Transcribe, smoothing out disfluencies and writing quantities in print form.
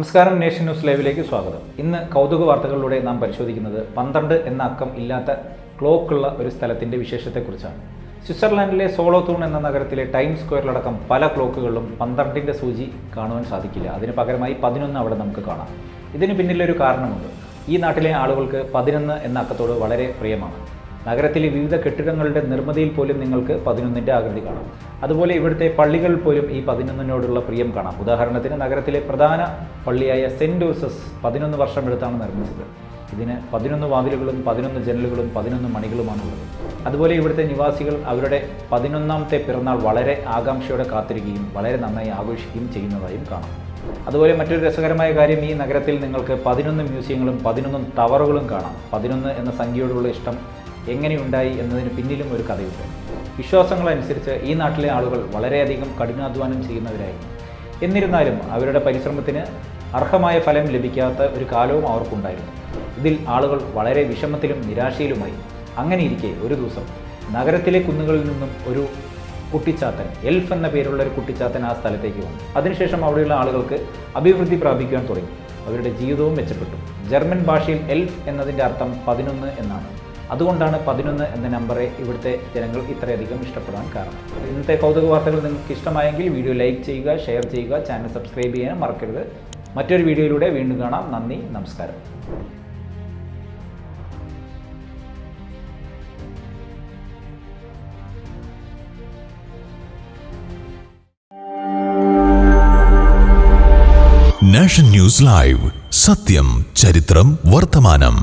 നമസ്കാരം, nation news ലൈവിലേക്ക് സ്വാഗതം. ഇന്ന് കൗതുക വാർത്തകളിലൂടെ നാം പരിശോധിക്കുന്നത് 12 എന്ന അക്കം ഇല്ലാത്ത ക്ലോക്കുള്ള ഒരു സ്ഥലത്തിൻ്റെ വിശേഷത്തെക്കുറിച്ചാണ്. സ്വിറ്റ്സർലാൻഡിലെ സോളോത്തൂൺ എന്ന നഗരത്തിലെ ടൈം സ്ക്വയറിലടക്കം പല ക്ലോക്കുകളിലും 12ന്റെ സൂചി കാണുവാൻ സാധിക്കില്ല. അതിന് പകരമായി 11 അവിടെ നമുക്ക് കാണാം. ഇതിന് പിന്നിലൊരു കാരണമുണ്ട്. ഈ നാട്ടിലെ ആളുകൾക്ക് 11 എന്ന അക്കത്തോട് വളരെ പ്രിയമാണ്. നഗരത്തിലെ വിവിധ കെട്ടിടങ്ങളുടെ നിർമ്മിതിയിൽ പോലും നിങ്ങൾക്ക് 11ന്റെ ആകൃതി കാണാം. അതുപോലെ ഇവിടുത്തെ പള്ളികളിൽ പോലും ഈ 11നോടുള്ള പ്രിയം കാണാം. ഉദാഹരണത്തിന് നഗരത്തിലെ പ്രധാന പള്ളിയായ സെൻറ്റ് ജോസഫ് 11 വർഷം എടുത്താണ് നിർമ്മിച്ചത്. ഇതിന് 11 വാതിലുകളും 11 ജനലുകളും 11 മണികളുമാണുള്ളത്. അതുപോലെ ഇവിടുത്തെ നിവാസികൾ അവരുടെ 11ാമത്തെ പിറന്നാൾ വളരെ ആകാംക്ഷയോടെ കാത്തിരിക്കുകയും വളരെ നന്നായി ആഘോഷിക്കുകയും ചെയ്യുന്നതായും കാണാം. അതുപോലെ മറ്റൊരു രസകരമായ കാര്യം, ഈ നഗരത്തിൽ നിങ്ങൾക്ക് 11 മ്യൂസിയങ്ങളും 11 ടവറുകളും കാണാം. 11 എന്ന സംഖ്യയോടുള്ള ഇഷ്ടം എങ്ങനെയുണ്ടായി എന്നതിന് പിന്നിലും ഒരു കഥയുണ്ട്. വിശ്വാസങ്ങളനുസരിച്ച് ഈ നാട്ടിലെ ആളുകൾ വളരെയധികം കഠിനാധ്വാനം ചെയ്യുന്നവരായിരുന്നു. എന്നിരുന്നാലും അവരുടെ പരിശ്രമത്തിന് അർഹമായ ഫലം ലഭിക്കാത്ത ഒരു കാലവും അവർക്കുണ്ടായിരുന്നു. ഇതിൽ ആളുകൾ വളരെ വിഷമത്തിലും നിരാശയിലുമായി. അങ്ങനെയിരിക്കെ ഒരു ദിവസം നഗരത്തിലെ കുന്നുകളിൽ നിന്നും ഒരു കുട്ടിച്ചാത്തൻ, എൽഫ് എന്ന പേരുള്ള ഒരു കുട്ടിച്ചാത്തൻ ആ സ്ഥലത്തേക്ക് വന്നു. അതിനുശേഷം അവിടെയുള്ള ആളുകൾക്ക് അഭിവൃദ്ധി പ്രാപിക്കുവാൻ തുടങ്ങി. അവരുടെ ജീവിതവും മെച്ചപ്പെട്ടു. ജർമ്മൻ ഭാഷയിൽ എൽഫ് എന്നതിൻ്റെ അർത്ഥം 11 എന്നാണ്. അതുകൊണ്ടാണ് 11 എന്ന നമ്പറെ ഇവിടുത്തെ ജനങ്ങൾ ഇത്രയധികം ഇഷ്ടപ്പെടാൻ കാരണം. ഇന്നത്തെ കൗതുക വാർത്തകൾ നിങ്ങൾക്ക് ഇഷ്ടമായെങ്കിൽ വീഡിയോ ലൈക്ക് ചെയ്യുക, ഷെയർ ചെയ്യുക, ചാനൽ സബ്സ്ക്രൈബ് ചെയ്യാൻ മറക്കരുത്. മറ്റൊരു വീഡിയോയിലൂടെ വീണ്ടും കാണാം. നന്ദി, നമസ്കാരം. നാഷൻ ന്യൂസ് ലൈവ്, സത്യം, ചരിത്രം, വർത്തമാനം.